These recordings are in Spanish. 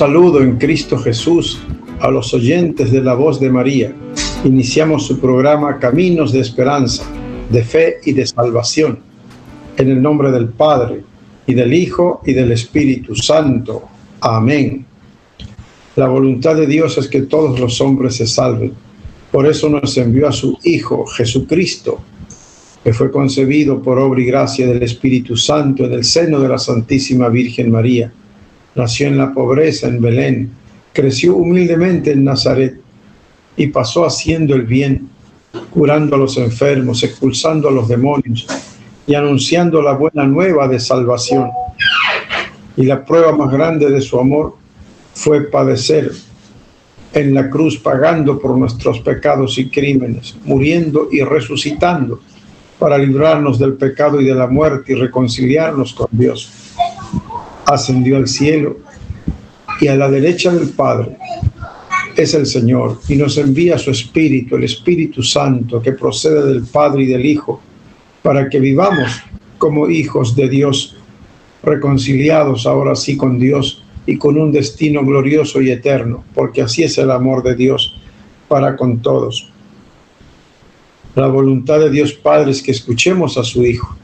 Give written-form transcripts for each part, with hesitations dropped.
saludo en Cristo Jesús a los oyentes de La Voz de María. Iniciamos su programa Caminos de Esperanza, de Fe y de Salvación. En el nombre del Padre, y del Hijo, y del Espíritu Santo. Amén. La voluntad de Dios es que todos los hombres se salven. Por eso nos envió a su Hijo, Jesucristo, que fue concebido por obra y gracia del Espíritu Santo en el seno de la Santísima Virgen María. Nació en la pobreza en Belén, creció humildemente en Nazaret y pasó haciendo el bien, curando a los enfermos, expulsando a los demonios y anunciando la buena nueva de salvación. Y la prueba más grande de su amor fue padecer en la cruz, pagando por nuestros pecados y crímenes, muriendo y resucitando para librarnos del pecado y de la muerte y reconciliarnos con Dios. Ascendió al cielo y a la derecha del Padre es el Señor, y nos envía su Espíritu, el Espíritu Santo, que procede del Padre y del Hijo, para que vivamos como hijos de Dios, reconciliados ahora sí con Dios y con un destino glorioso y eterno, porque así es el amor de Dios para con todos. La voluntad de Dios Padre es que escuchemos a su Hijo.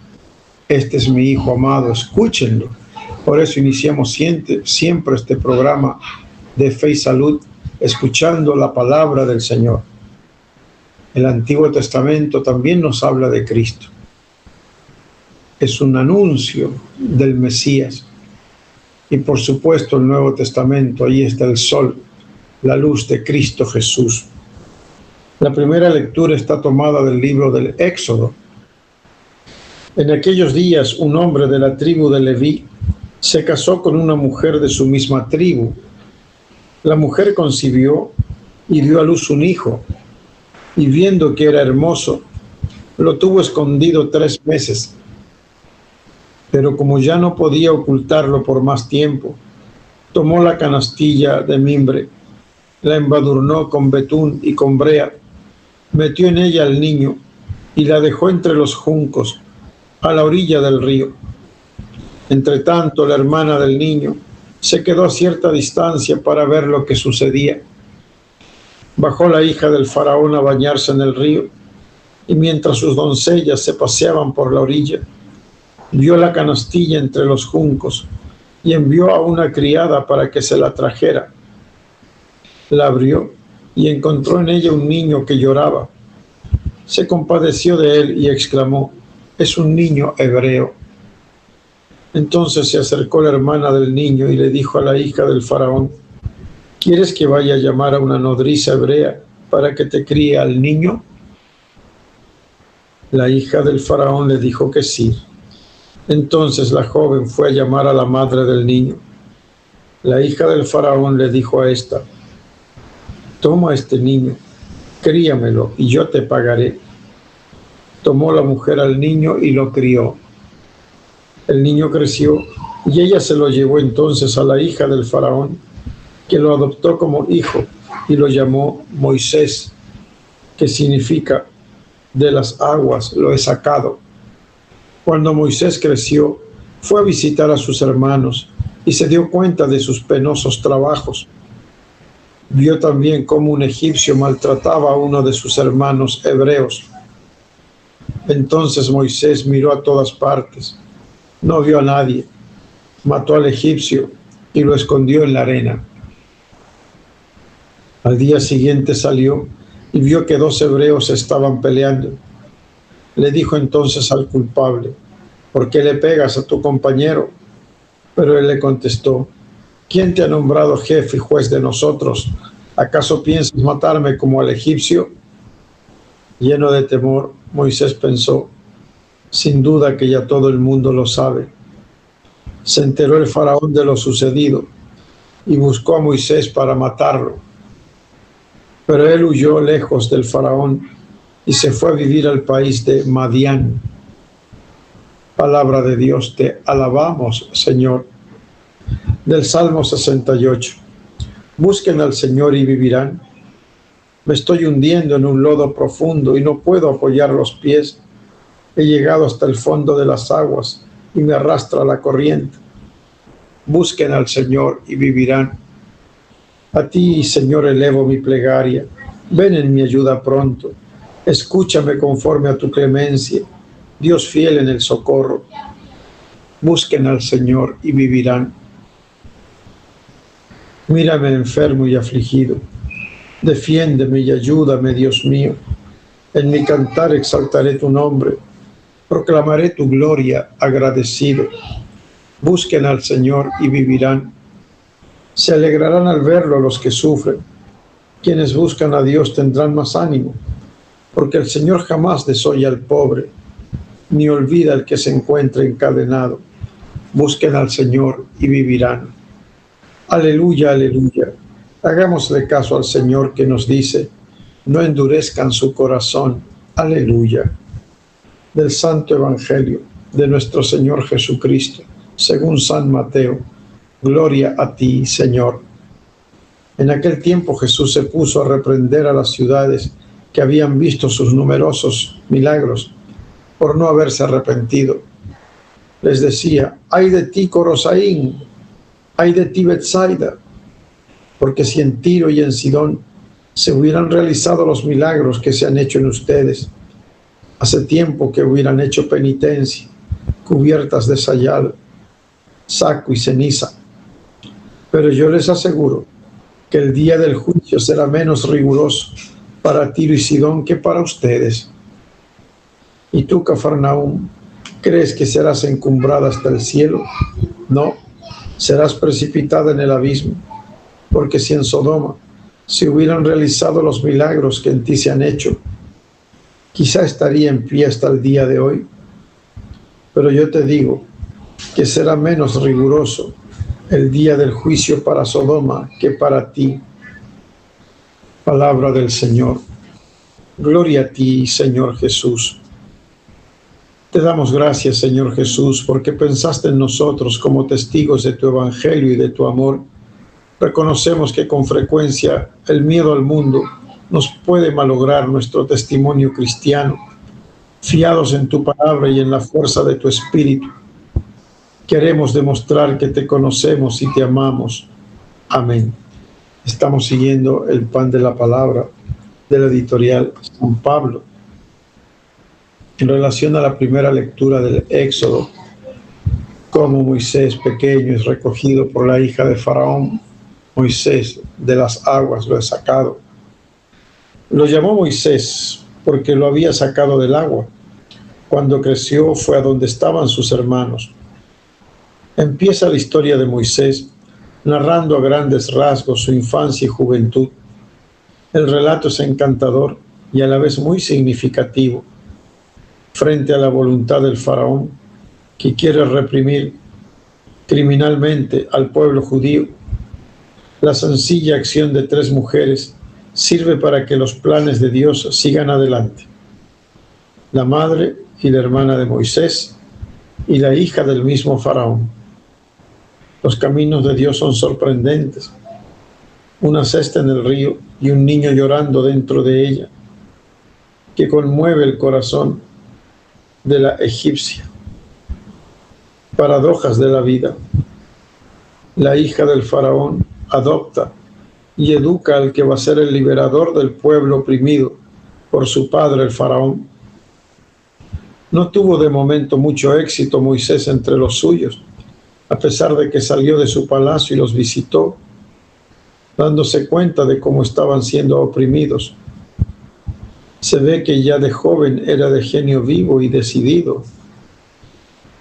Este es mi Hijo amado, escúchenlo. Por eso iniciamos siempre este programa de Fe y Salud, escuchando la palabra del Señor. El Antiguo Testamento también nos habla de Cristo. Es un anuncio del Mesías. Y por supuesto el Nuevo Testamento, ahí está el sol, la luz de Cristo Jesús. La primera lectura está tomada del libro del Éxodo. En aquellos días un hombre de la tribu de Leví se casó con una mujer de su misma tribu. La mujer concibió y dio a luz un hijo, y viendo que era hermoso, lo tuvo escondido 3 meses. Pero como ya no podía ocultarlo por más tiempo, tomó la canastilla de mimbre, la embadurnó con betún y con brea, metió en ella al niño y la dejó entre los juncos, a la orilla del río. Entretanto, la hermana del niño se quedó a cierta distancia para ver lo que sucedía. Bajó la hija del faraón a bañarse en el río, y mientras sus doncellas se paseaban por la orilla, vio la canastilla entre los juncos y envió a una criada para que se la trajera. La abrió y encontró en ella un niño que lloraba. Se compadeció de él y exclamó: «Es un niño hebreo». Entonces se acercó la hermana del niño y le dijo a la hija del faraón: «¿Quieres que vaya a llamar a una nodriza hebrea para que te críe al niño?». La hija del faraón le dijo que sí. Entonces la joven fue a llamar a la madre del niño. La hija del faraón le dijo a esta: «Toma a este niño, críamelo y yo te pagaré». Tomó la mujer al niño y lo crió. El niño creció y ella se lo llevó entonces a la hija del faraón, que lo adoptó como hijo y lo llamó Moisés, que significa «de las aguas lo he sacado». Cuando Moisés creció, fue a visitar a sus hermanos y se dio cuenta de sus penosos trabajos. Vio también cómo un egipcio maltrataba a uno de sus hermanos hebreos. Entonces Moisés miró a todas partes. No vio a nadie. Mató al egipcio y lo escondió en la arena. Al día siguiente salió y vio que 2 hebreos estaban peleando. Le dijo entonces al culpable: «¿Por qué le pegas a tu compañero?». Pero él le contestó: «¿Quién te ha nombrado jefe y juez de nosotros? ¿Acaso piensas matarme como al egipcio?». Lleno de temor, Moisés pensó: «Sin duda que ya todo el mundo lo sabe». Se enteró el faraón de lo sucedido y buscó a Moisés para matarlo. Pero él huyó lejos del faraón y se fue a vivir al país de Madián. Palabra de Dios, te alabamos, Señor. Del Salmo 68. Busquen al Señor y vivirán. Me estoy hundiendo en un lodo profundo y no puedo apoyar los pies. He llegado hasta el fondo de las aguas y me arrastra la corriente. Busquen al Señor y vivirán. A ti, Señor, elevo mi plegaria. Ven en mi ayuda pronto. Escúchame conforme a tu clemencia. Dios fiel en el socorro. Busquen al Señor y vivirán. Mírame enfermo y afligido. Defiéndeme y ayúdame, Dios mío. En mi cantar exaltaré tu nombre. Proclamaré tu gloria agradecido. Busquen al Señor y vivirán. Se alegrarán al verlo los que sufren. Quienes buscan a Dios tendrán más ánimo, porque el Señor jamás desoye al pobre, ni olvida al que se encuentra encadenado. Busquen al Señor y vivirán. Aleluya, aleluya. Hagámosle caso al Señor que nos dice, no endurezcan su corazón. Aleluya. Del Santo Evangelio de nuestro Señor Jesucristo, según San Mateo. Gloria a ti, Señor. En aquel tiempo Jesús se puso a reprender a las ciudades que habían visto sus numerosos milagros por no haberse arrepentido. Les decía, ay de ti, Corosaín, ay de ti, Betsaida, porque si en Tiro y en Sidón se hubieran realizado los milagros que se han hecho en ustedes, hace tiempo que hubieran hecho penitencia, cubiertas de sayal, saco y ceniza. Pero yo les aseguro que el día del juicio será menos riguroso para Tiro y Sidón que para ustedes. ¿Y tú, Cafarnaúm, crees que serás encumbrada hasta el cielo? No, serás precipitada en el abismo, porque si en Sodoma se hubieran realizado los milagros que en ti se han hecho, quizá estaría en pie hasta el día de hoy. Pero yo te digo que será menos riguroso el día del juicio para Sodoma que para ti. Palabra del Señor. Gloria a ti, Señor Jesús. Te damos gracias, Señor Jesús, porque pensaste en nosotros como testigos de tu Evangelio y de tu amor. Reconocemos que con frecuencia el miedo al mundo nos puede malograr nuestro testimonio cristiano. Fiados en tu palabra y en la fuerza de tu Espíritu, queremos demostrar que te conocemos y te amamos. Amén. Estamos siguiendo el pan de la palabra de la editorial San Pablo. En relación a la primera lectura del Éxodo, como Moisés pequeño es recogido por la hija de Faraón, Moisés de las aguas lo he sacado. Lo llamó Moisés porque lo había sacado del agua. Cuando creció fue a donde estaban sus hermanos. Empieza la historia de Moisés narrando a grandes rasgos su infancia y juventud. El relato es encantador y a la vez muy significativo. Frente a la voluntad del faraón, que quiere reprimir criminalmente al pueblo judío, la sencilla acción de 3 mujeres sirve para que los planes de Dios sigan adelante. La madre y la hermana de Moisés y la hija del mismo faraón. Los caminos de Dios son sorprendentes. Una cesta en el río y un niño llorando dentro de ella, que conmueve el corazón de la egipcia. Paradojas de la vida. La hija del faraón adopta y educa al que va a ser el liberador del pueblo oprimido por su padre el faraón. No tuvo de momento mucho éxito Moisés entre los suyos, a pesar de que salió de su palacio y los visitó, dándose cuenta de cómo estaban siendo oprimidos. Se ve que ya de joven era de genio vivo y decidido.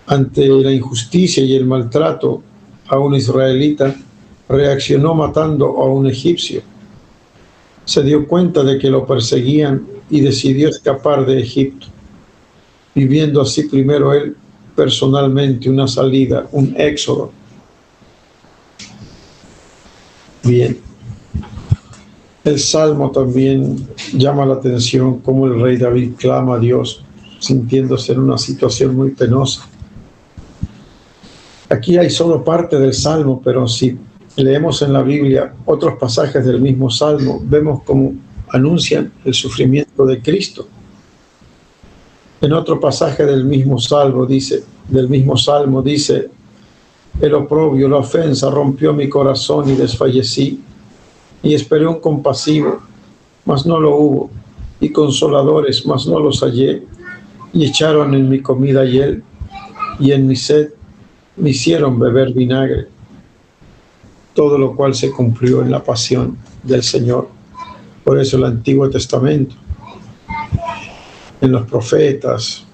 Ante la injusticia y el maltrato a un israelita, reaccionó matando a un egipcio. Se dio cuenta de que lo perseguían y decidió escapar de Egipto, viviendo así primero él personalmente una salida, un éxodo. Bien. El Salmo también llama la atención cómo el rey David clama a Dios, sintiéndose en una situación muy penosa. Aquí hay solo parte del Salmo, pero si leemos en la Biblia otros pasajes del mismo Salmo, vemos cómo anuncian el sufrimiento de Cristo. En otro pasaje del mismo Salmo dice, el oprobio, la ofensa rompió mi corazón y desfallecí. Y esperé un compasivo, mas no lo hubo, y consoladores, mas no los hallé. Y echaron en mi comida hiel, y en mi sed me hicieron beber vinagre. Todo lo cual se cumplió en la pasión del Señor. Por eso el Antiguo Testamento, en los profetas,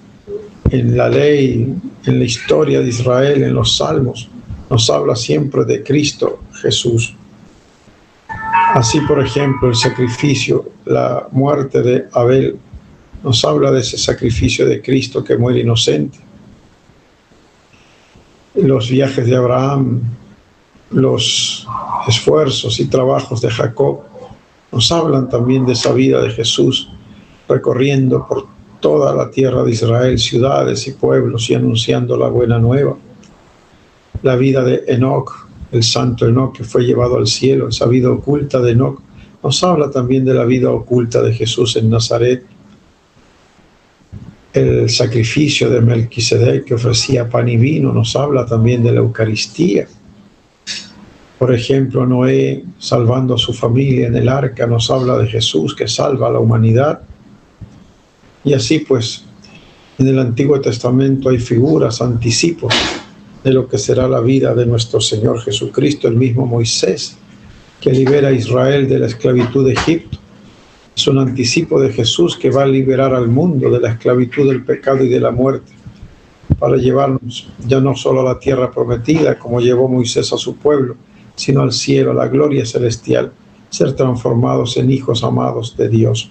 en la ley, en la historia de Israel, en los salmos, nos habla siempre de Cristo Jesús. Así, por ejemplo, el sacrificio, la muerte de Abel, nos habla de ese sacrificio de Cristo que muere inocente. Los viajes de Abraham, los esfuerzos y trabajos de Jacob, nos hablan también de esa vida de Jesús, recorriendo por toda la tierra de Israel, ciudades y pueblos, y anunciando la buena nueva. La vida de Enoc, el santo Enoc que fue llevado al cielo, esa vida oculta de Enoc, nos habla también de la vida oculta de Jesús en Nazaret. El sacrificio de Melquisedec que ofrecía pan y vino nos habla también de la Eucaristía. Por ejemplo, Noé salvando a su familia en el arca nos habla de Jesús que salva a la humanidad. Y así pues, en el Antiguo Testamento hay figuras, anticipos de lo que será la vida de nuestro Señor Jesucristo, el mismo Moisés que libera a Israel de la esclavitud de Egipto. Es un anticipo de Jesús que va a liberar al mundo de la esclavitud del pecado y de la muerte, para llevarnos ya no solo a la tierra prometida, como llevó Moisés a su pueblo, sino al cielo, a la gloria celestial, ser transformados en hijos amados de Dios.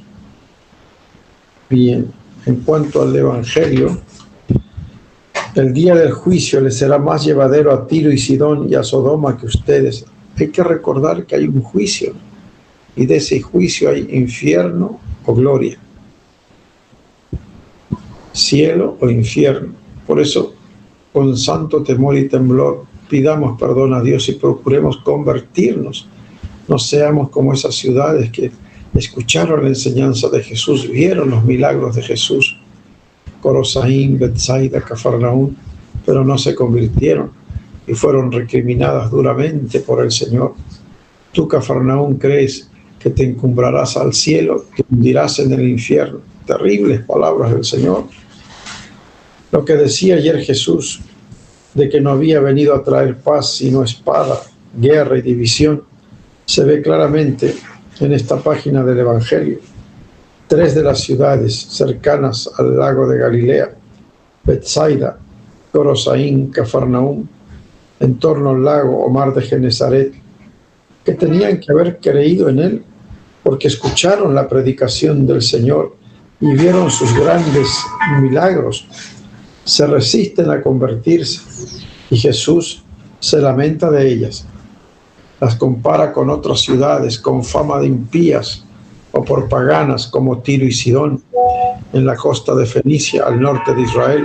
Bien, en cuanto al Evangelio, el día del juicio les será más llevadero a Tiro y Sidón y a Sodoma que ustedes. Hay que recordar que hay un juicio, y de ese juicio hay infierno o gloria, cielo o infierno. Por eso, con santo temor y temblor, pidamos perdón a Dios y procuremos convertirnos. No seamos como esas ciudades que escucharon la enseñanza de Jesús, vieron los milagros de Jesús, Corosaín, Betsaida, Cafarnaúm, pero no se convirtieron y fueron recriminadas duramente por el Señor. Tú, Cafarnaúm, crees que te encumbrarás al cielo, que hundirás en el infierno. Terribles palabras del Señor. Lo que decía ayer Jesús, de que no había venido a traer paz sino espada, guerra y división, se ve claramente en esta página del Evangelio. 3 de las ciudades cercanas al lago de Galilea, Betsaida, Corosaín, Cafarnaúm, en torno al lago o mar de Genesaret, que tenían que haber creído en él, porque escucharon la predicación del Señor y vieron sus grandes milagros, se resisten a convertirse y Jesús se lamenta de ellas. Las compara con otras ciudades con fama de impías o por paganas como Tiro y Sidón en la costa de Fenicia al norte de Israel,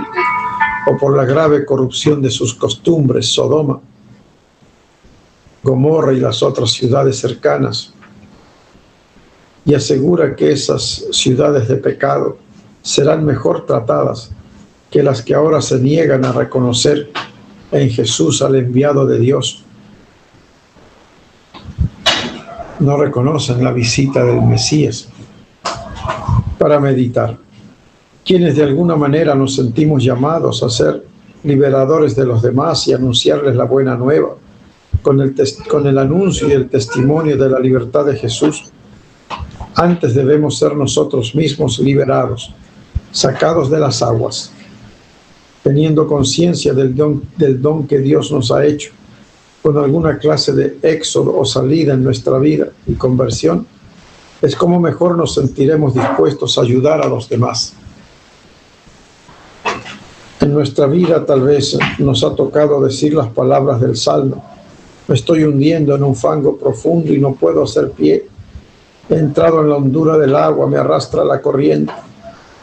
o por la grave corrupción de sus costumbres Sodoma, Gomorra y las otras ciudades cercanas, y asegura que esas ciudades de pecado serán mejor tratadas que las que ahora se niegan a reconocer en Jesús al enviado de Dios. No reconocen la visita del Mesías. Para meditar, quienes de alguna manera nos sentimos llamados a ser liberadores de los demás y anunciarles la buena nueva, con el anuncio y el testimonio de la libertad de Jesús, antes debemos ser nosotros mismos liberados, sacados de las aguas, teniendo conciencia del don que Dios nos ha hecho, con alguna clase de éxodo o salida en nuestra vida y conversión, es como mejor nos sentiremos dispuestos a ayudar a los demás. En nuestra vida tal vez nos ha tocado decir las palabras del Salmo: me estoy hundiendo en un fango profundo y no puedo hacer pie. He entrado en la hondura del agua, me arrastra la corriente,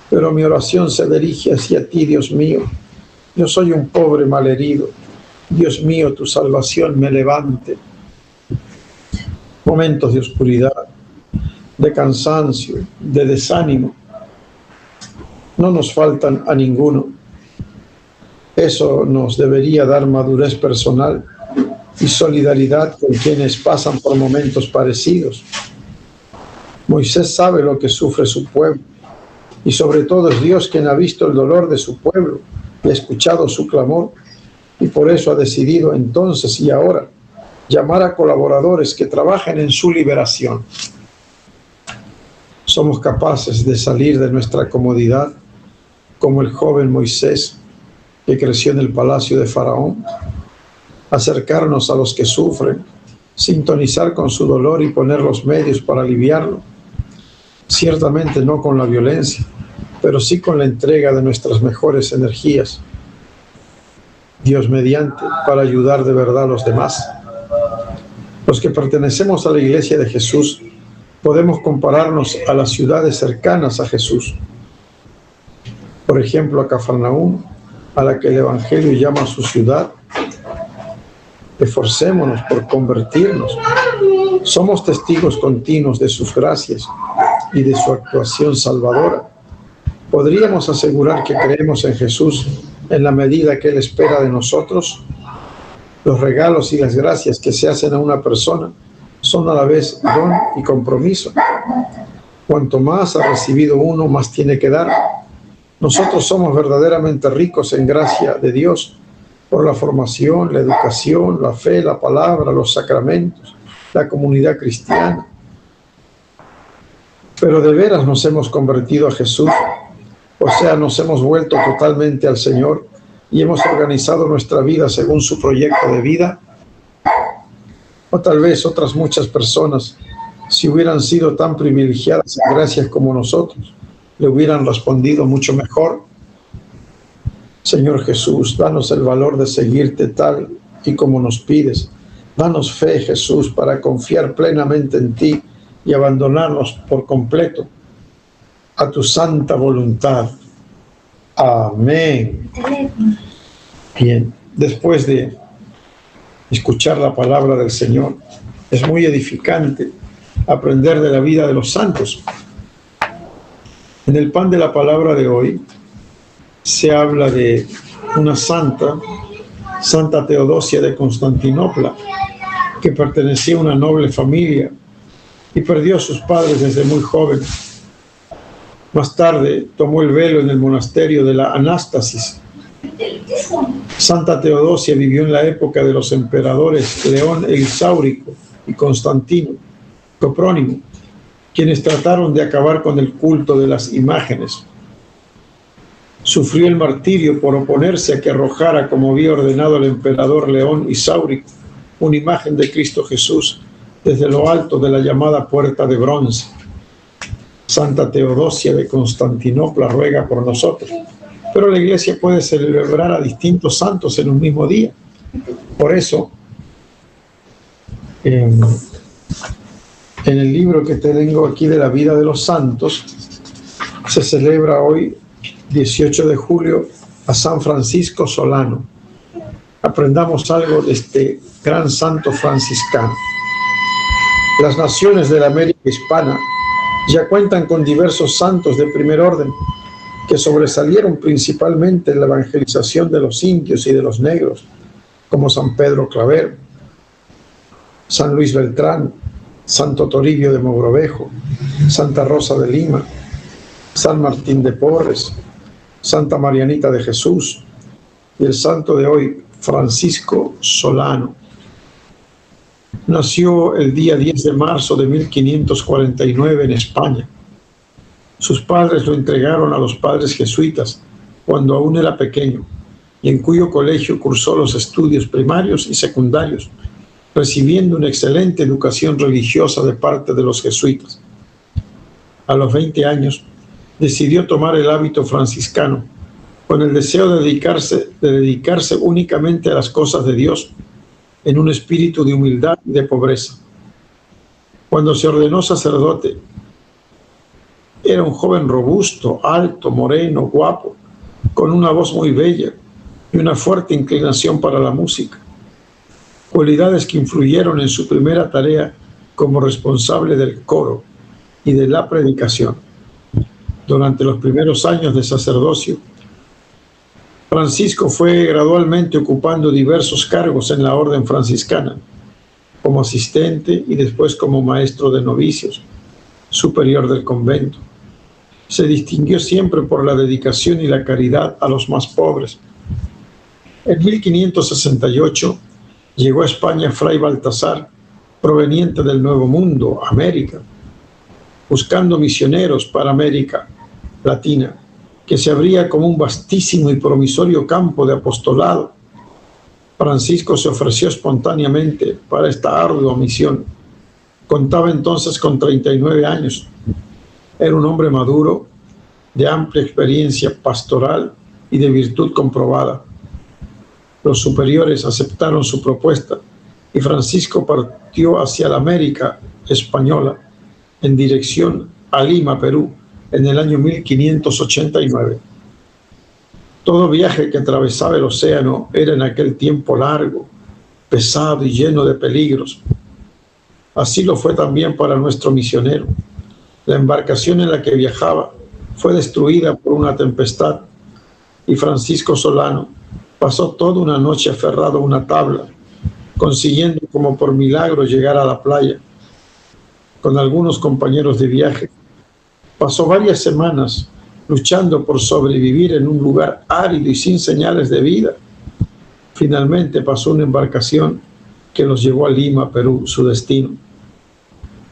pero mi oración se dirige hacia ti, Dios mío. Yo soy un pobre malherido. Dios mío, tu salvación me levante. Momentos de oscuridad, de cansancio, de desánimo, no nos faltan a ninguno. Eso nos debería dar madurez personal y solidaridad con quienes pasan por momentos parecidos. Moisés sabe lo que sufre su pueblo, y sobre todo es Dios quien ha visto el dolor de su pueblo y ha escuchado su clamor, y por eso ha decidido entonces y ahora llamar a colaboradores que trabajen en su liberación. Somos capaces de salir de nuestra comodidad, como el joven Moisés que creció en el palacio de Faraón, acercarnos a los que sufren, sintonizar con su dolor y poner los medios para aliviarlo. Ciertamente no con la violencia, pero sí con la entrega de nuestras mejores energías, Dios mediante, para ayudar de verdad a los demás. Los que pertenecemos a la Iglesia de Jesús podemos compararnos a las ciudades cercanas a Jesús. Por ejemplo, a Cafarnaúm, a la que el Evangelio llama su ciudad. Esforcémonos por convertirnos. Somos testigos continuos de sus gracias y de su actuación salvadora. ¿Podríamos asegurar que creemos en Jesús en la medida que Él espera de nosotros? Los regalos y las gracias que se hacen a una persona son a la vez don y compromiso. Cuanto más ha recibido uno, más tiene que dar. Nosotros somos verdaderamente ricos en gracia de Dios por la formación, la educación, la fe, la palabra, los sacramentos, la comunidad cristiana. Pero de veras nos hemos convertido a Jesús, o sea, nos hemos vuelto totalmente al Señor y hemos organizado nuestra vida según su proyecto de vida. O tal vez otras muchas personas, si hubieran sido tan privilegiadas en gracias como nosotros, le hubieran respondido mucho mejor. Señor Jesús, danos el valor de seguirte tal y como nos pides. Danos fe, Jesús, para confiar plenamente en ti y abandonarnos por completo a tu santa voluntad. Amén. Bien, después de escuchar la palabra del Señor, es muy edificante aprender de la vida de los santos. En el pan de la palabra de hoy se habla de una santa, Santa Teodosia de Constantinopla, que pertenecía a una noble familia y perdió a sus padres desde muy joven. Más tarde tomó el velo en el monasterio de la Anástasis. Santa Teodosia vivió en la época de los emperadores León el Sáurico y Constantino Coprónimo, quienes trataron de acabar con el culto de las imágenes. Sufrió el martirio por oponerse a que arrojara, como había ordenado el emperador León Isáurico, una imagen de Cristo Jesús desde lo alto de la llamada Puerta de Bronce. Santa Teodosia de Constantinopla ruega por nosotros. Pero la Iglesia puede celebrar a distintos santos en un mismo día. Por eso, en el libro que tengo aquí de la vida de los santos, se celebra hoy, 18 de julio, a San Francisco Solano. Aprendamos algo de este gran santo franciscano. Las naciones de la América hispana ya cuentan con diversos santos de primer orden que sobresalieron principalmente en la evangelización de los indios y de los negros, como San Pedro Claver, San Luis Beltrán, Santo Toribio de Mogrovejo, Santa Rosa de Lima, San Martín de Porres, Santa Marianita de Jesús y el santo de hoy, Francisco Solano. Nació el día 10 de marzo de 1549 en España. Sus padres lo entregaron a los padres jesuitas cuando aún era pequeño, y en cuyo colegio cursó los estudios primarios y secundarios, recibiendo una excelente educación religiosa de parte de los jesuitas. A los 20 años, decidió tomar el hábito franciscano, con el deseo de dedicarse únicamente a las cosas de Dios, en un espíritu de humildad y de pobreza. Cuando se ordenó sacerdote, era un joven robusto, alto, moreno, guapo, con una voz muy bella y una fuerte inclinación para la música, cualidades que influyeron en su primera tarea como responsable del coro y de la predicación. Durante los primeros años de sacerdocio, Francisco fue gradualmente ocupando diversos cargos en la orden franciscana, como asistente y después como maestro de novicios, superior del convento. Se distinguió siempre por la dedicación y la caridad a los más pobres. En 1568 llegó a España Fray Baltasar, proveniente del Nuevo Mundo, América, buscando misioneros para América Latina, que se abría como un vastísimo y promisorio campo de apostolado. Francisco se ofreció espontáneamente para esta ardua misión. Contaba entonces con 39 años. Era un hombre maduro, de amplia experiencia pastoral y de virtud comprobada. Los superiores aceptaron su propuesta y Francisco partió hacia la América española en dirección a Lima, Perú, en el año 1589. Todo viaje que atravesaba el océano era en aquel tiempo largo, pesado y lleno de peligros. Así lo fue también para nuestro misionero. La embarcación en la que viajaba fue destruida por una tempestad y Francisco Solano pasó toda una noche aferrado a una tabla, consiguiendo como por milagro llegar a la playa. Con algunos compañeros de viaje, pasó varias semanas luchando por sobrevivir en un lugar árido y sin señales de vida. Finalmente pasó una embarcación que los llevó a Lima, Perú, su destino.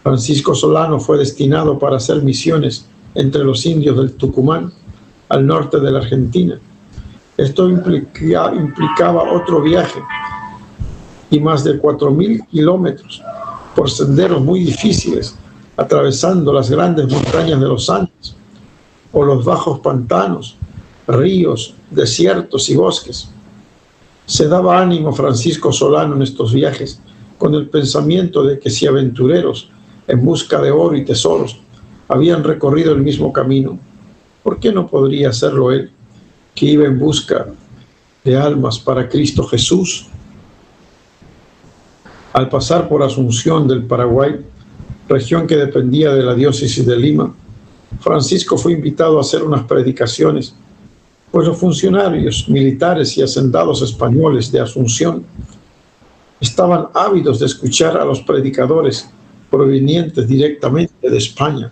Francisco Solano fue destinado para hacer misiones entre los indios del Tucumán, al norte de la Argentina. Esto implicaba otro viaje y más de 4.000 kilómetros por senderos muy difíciles, atravesando las grandes montañas de los Andes o los bajos pantanos, ríos, desiertos y bosques. Se daba ánimo Francisco Solano en estos viajes con el pensamiento de que si aventureros en busca de oro y tesoros habían recorrido el mismo camino, ¿por qué no podría hacerlo él, que iba en busca de almas para Cristo Jesús? Al pasar por Asunción del Paraguay, región que dependía de la diócesis de Lima, Francisco fue invitado a hacer unas predicaciones, pues los funcionarios militares y hacendados españoles de Asunción estaban ávidos de escuchar a los predicadores provenientes directamente de España.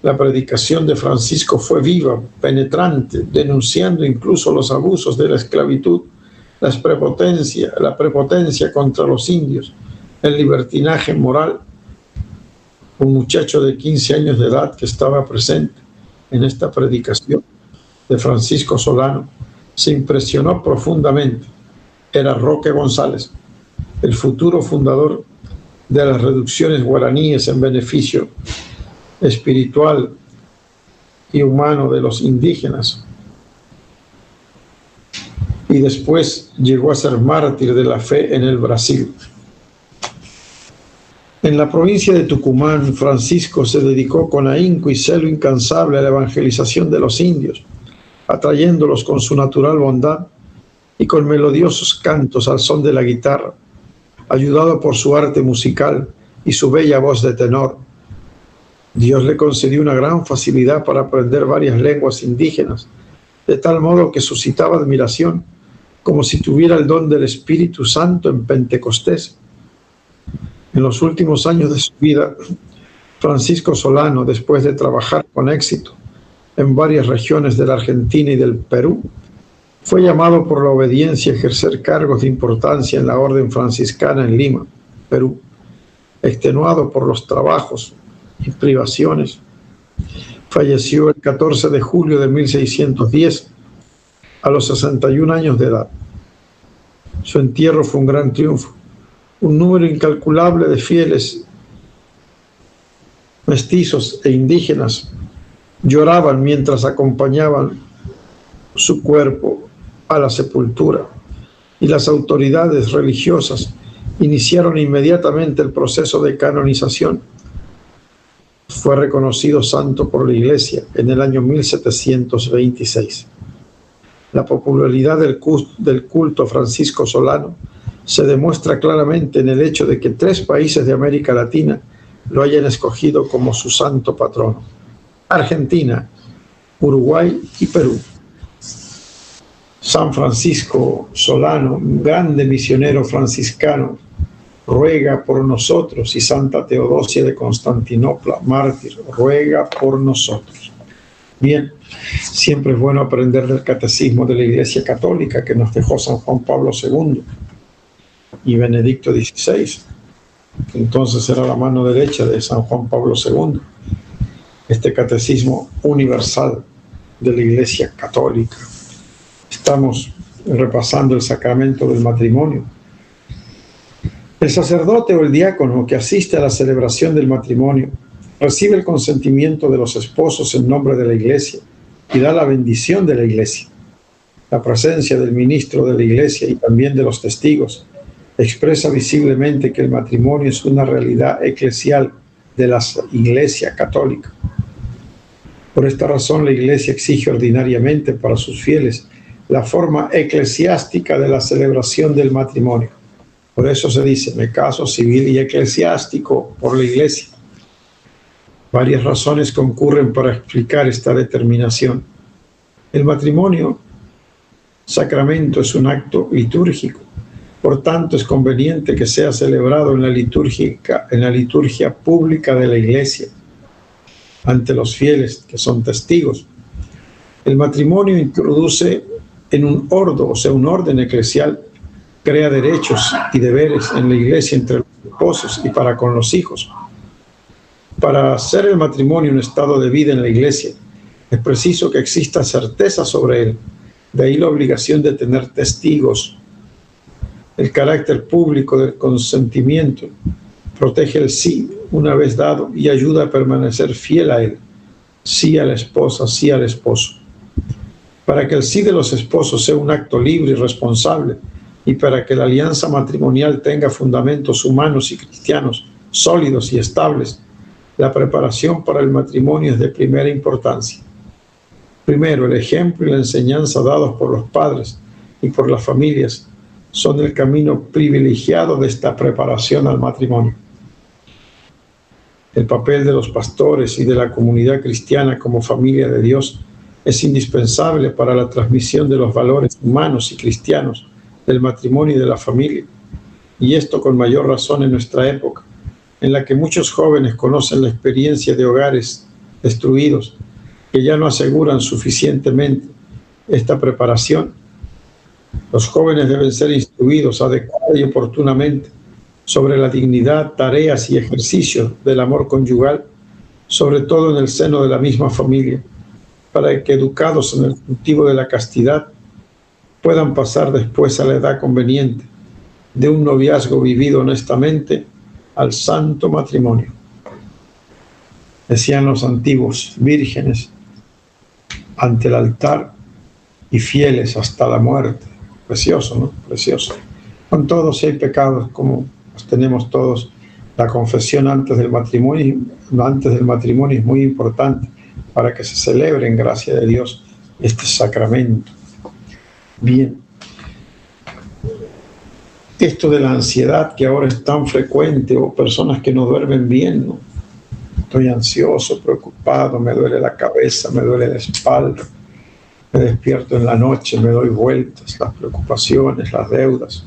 La predicación de Francisco fue viva, penetrante, denunciando incluso los abusos de la esclavitud, la prepotencia contra los indios, el libertinaje moral. Un muchacho de 15 años de edad que estaba presente en esta predicación de Francisco Solano se impresionó profundamente. Era Roque González, el futuro fundador de las reducciones guaraníes en beneficio espiritual y humano de los indígenas. Y después llegó a ser mártir de la fe en el Brasil. En la provincia de Tucumán, Francisco se dedicó con ahínco y celo incansable a la evangelización de los indios, atrayéndolos con su natural bondad y con melodiosos cantos al son de la guitarra, ayudado por su arte musical y su bella voz de tenor. Dios le concedió una gran facilidad para aprender varias lenguas indígenas, de tal modo que suscitaba admiración, como si tuviera el don del Espíritu Santo en Pentecostés. En los últimos años de su vida, Francisco Solano, después de trabajar con éxito en varias regiones de la Argentina y del Perú, fue llamado por la obediencia a ejercer cargos de importancia en la orden franciscana en Lima, Perú. Extenuado por los trabajos y privaciones, falleció el 14 de julio de 1610 a los 61 años de edad. Su entierro fue un gran triunfo. Un número incalculable de fieles mestizos e indígenas lloraban mientras acompañaban su cuerpo a la sepultura, y las autoridades religiosas iniciaron inmediatamente el proceso de canonización. Fue reconocido santo por la Iglesia en el año 1726. La popularidad del culto a Francisco Solano se demuestra claramente en el hecho de que 3 países de América Latina lo hayan escogido como su santo patrono: Argentina, Uruguay y Perú. San Francisco Solano, un grande misionero franciscano, ruega por nosotros. Y Santa Teodosia de Constantinopla, mártir, ruega por nosotros. Bien, siempre es bueno aprender del catecismo de la Iglesia Católica que nos dejó San Juan Pablo II y Benedicto XVI, que entonces era la mano derecha de San Juan Pablo II. Este catecismo universal de la Iglesia Católica. Estamos repasando el sacramento del matrimonio. El sacerdote o el diácono que asiste a la celebración del matrimonio recibe el consentimiento de los esposos en nombre de la Iglesia y da la bendición de la Iglesia. La presencia del ministro de la Iglesia y también de los testigos expresa visiblemente que el matrimonio es una realidad eclesial de la Iglesia Católica. Por esta razón, la Iglesia exige ordinariamente para sus fieles la forma eclesiástica de la celebración del matrimonio. Por eso se dice, me caso civil y eclesiástico por la Iglesia. Varias razones concurren para explicar esta determinación. El matrimonio, sacramento, es un acto litúrgico. Por tanto, es conveniente que sea celebrado en la liturgia pública de la Iglesia, ante los fieles que son testigos. El matrimonio introduce en un ordo, o sea, un orden eclesial, crea derechos y deberes en la Iglesia entre los esposos y para con los hijos. Para hacer el matrimonio un estado de vida en la Iglesia, es preciso que exista certeza sobre él. De ahí la obligación de tener testigos. El carácter público del consentimiento protege el sí una vez dado y ayuda a permanecer fiel a él. Sí a la esposa, sí al esposo. Para que el sí de los esposos sea un acto libre y responsable, y para que la alianza matrimonial tenga fundamentos humanos y cristianos sólidos y estables, la preparación para el matrimonio es de primera importancia. Primero, el ejemplo y la enseñanza dados por los padres y por las familias son el camino privilegiado de esta preparación al matrimonio. El papel de los pastores y de la comunidad cristiana como familia de Dios es indispensable para la transmisión de los valores humanos y cristianos del matrimonio y de la familia, y esto con mayor razón en nuestra época, en la que muchos jóvenes conocen la experiencia de hogares destruidos que ya no aseguran suficientemente esta preparación. Los jóvenes deben ser instruidos adecuada y oportunamente sobre la dignidad, tareas y ejercicios del amor conyugal, sobre todo en el seno de la misma familia, para que, educados en el cultivo de la castidad, puedan pasar después a la edad conveniente de un noviazgo vivido honestamente al santo matrimonio. Decían los antiguos, vírgenes ante el altar y fieles hasta la muerte. Precioso, ¿no? Precioso. Con todos, si hay pecados, como los tenemos todos, la confesión antes del matrimonio es muy importante para que se celebre en gracia de Dios este sacramento. Bien. Esto de la ansiedad que ahora es tan frecuente, o personas que no duermen bien, ¿no? Estoy ansioso, preocupado, me duele la cabeza, me duele la espalda, me despierto en la noche, me doy vueltas, las preocupaciones, las deudas.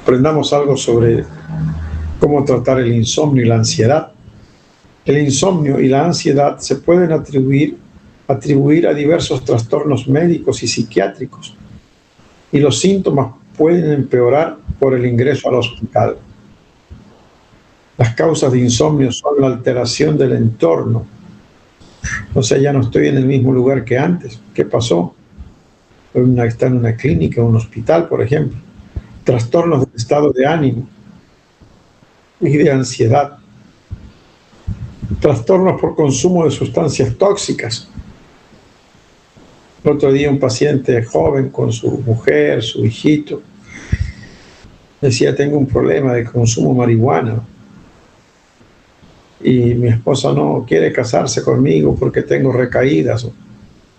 Aprendamos algo sobre cómo tratar el insomnio y la ansiedad. El insomnio y la ansiedad se pueden atribuir a diversos trastornos médicos y psiquiátricos, y los síntomas pueden empeorar por el ingreso al hospital. Las causas de insomnio son la alteración del entorno. O sea, ya no estoy en el mismo lugar que antes. ¿Qué pasó? Está en una clínica, un hospital, por ejemplo. Trastornos del estado de ánimo y de ansiedad. Trastornos por consumo de sustancias tóxicas. El otro día un paciente joven con su mujer, su hijito, decía, tengo un problema de consumo de marihuana y mi esposa no quiere casarse conmigo porque tengo recaídas.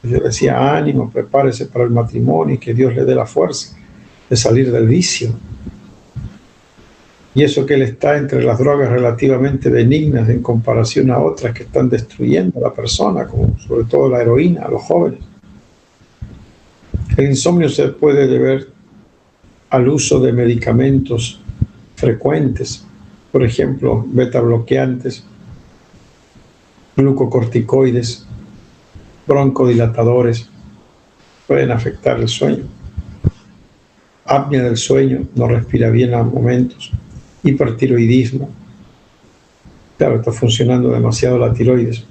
Yo decía, ánimo, prepárese para el matrimonio y que Dios le dé la fuerza de salir del vicio. Y eso que él está entre las drogas relativamente benignas en comparación a otras que están destruyendo a la persona, como sobre todo la heroína, a los jóvenes. El insomnio se puede deber al uso de medicamentos frecuentes, por ejemplo, beta bloqueantes, glucocorticoides, broncodilatadores, pueden afectar el sueño. Apnea del sueño, no respira bien a momentos, hipertiroidismo, claro, está funcionando demasiado la tiroides,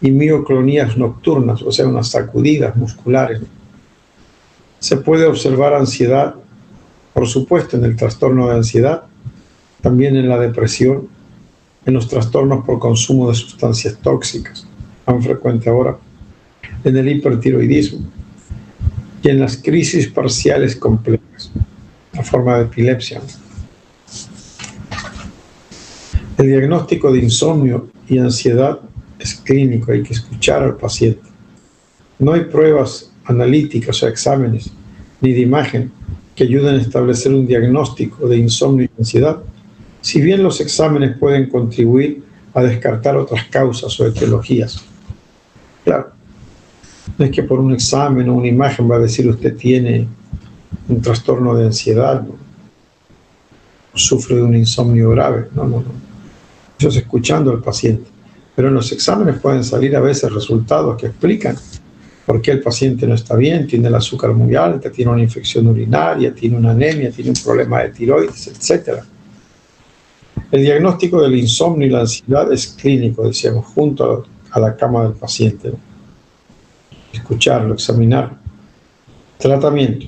y mioclonías nocturnas, o sea, unas sacudidas musculares. Se puede observar ansiedad, por supuesto, en el trastorno de ansiedad, también en la depresión, en los trastornos por consumo de sustancias tóxicas, tan frecuente ahora, en el hipertiroidismo y en las crisis parciales complejas, la forma de epilepsia. El diagnóstico de insomnio y ansiedad es clínico, hay que escuchar al paciente. No hay pruebas analíticas o exámenes, ni de imagen, que ayuden a establecer un diagnóstico de insomnio y ansiedad, si bien los exámenes pueden contribuir a descartar otras causas o etiologías. Claro, no es que por un examen o una imagen va a decir usted tiene un trastorno de ansiedad, ¿no? Sufre de un insomnio grave, no. Eso es escuchando al paciente. Pero en los exámenes pueden salir a veces resultados que explican por qué el paciente no está bien, tiene el azúcar muy alta, tiene una infección urinaria, tiene una anemia, tiene un problema de tiroides, etc. El diagnóstico del insomnio y la ansiedad es clínico, decíamos, junto a la cama del paciente, ¿no? Escucharlo, examinar. Tratamiento.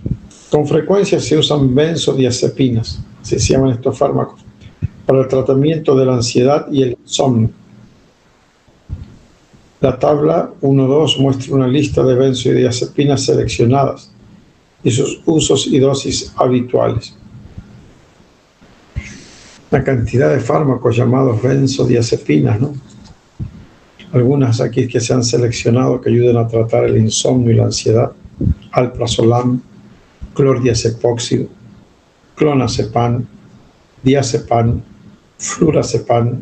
Con frecuencia se usan benzodiazepinas, se llaman estos fármacos, para el tratamiento de la ansiedad y el insomnio. La tabla 1.2 muestra una lista de benzodiazepinas seleccionadas y sus usos y dosis habituales. La cantidad de fármacos llamados benzodiazepinas, ¿no? Algunas aquí que se han seleccionado que ayudan a tratar el insomnio y la ansiedad: alprazolam, clordiazepóxido, clonazepam, diazepam, flurazepam,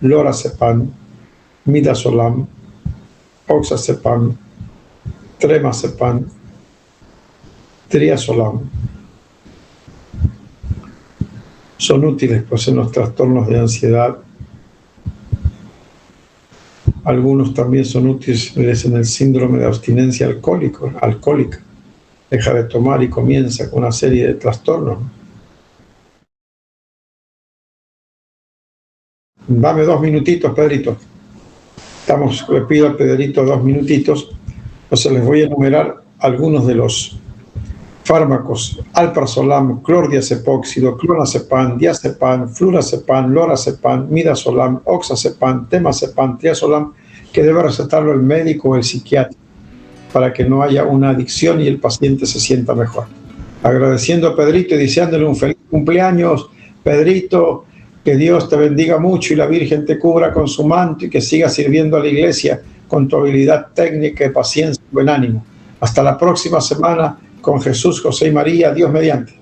lorazepam, midazolam, oxazepam, tremazepam, triazolam. Son útiles pues en los trastornos de ansiedad. Algunos también son útiles en el síndrome de abstinencia alcohólica. Deja de tomar y comienza con una serie de trastornos. Dame 2 minutitos, Pedrito. Le pido a Pedrito 2 minutitos. Entonces les voy a enumerar algunos de los fármacos: alprazolam, clordiazepóxido, clonazepam, diazepam, flurazepam, lorazepam, midazolam, oxazepam, temazepam, triazolam, que debe recetarlo el médico o el psiquiatra para que no haya una adicción y el paciente se sienta mejor. Agradeciendo a Pedrito y deseándole un feliz cumpleaños, Pedrito, que Dios te bendiga mucho y la Virgen te cubra con su manto y que sigas sirviendo a la iglesia con tu habilidad técnica, paciencia y buen ánimo. Hasta la próxima semana con Jesús, José y María, Dios mediante.